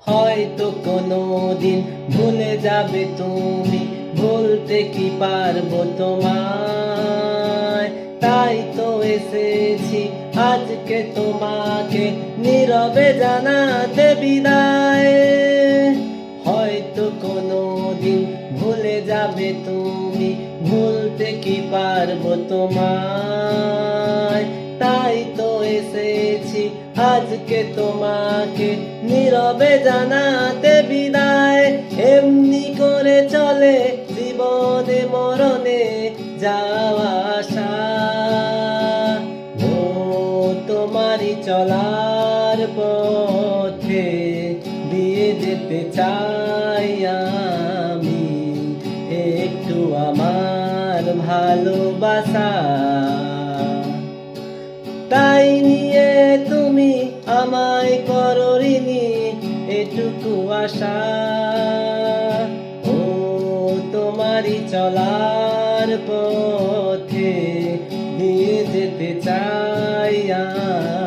হয়তো কোনোদিন ভুলে যাবে তুমি, ভুলতে কি পারবো তোমায়। তাই তো এসেছি আজকে তোমাকে নীরবে জানাতে বিদায়। হয়তো কোনোদিন ভুলে যাবে তুমি, ভুলতে কি পারবো তোমায়। তাই তো এসেছি আজকে তোমাকে নীরবে জানাতে বিদায়। এমনি করে চলে জীবনে মরণে যাওয়া আসা, ও তোমারই চলার পথে দিয়ে যেতে চাই আমি একটু আমার ভালোবাসা। তাই নিয়ে তুমি আমায় করো ঋণী এটুকু আশা, ও তোমারই চলার পথে দিয়ে যেতে চাই আমি।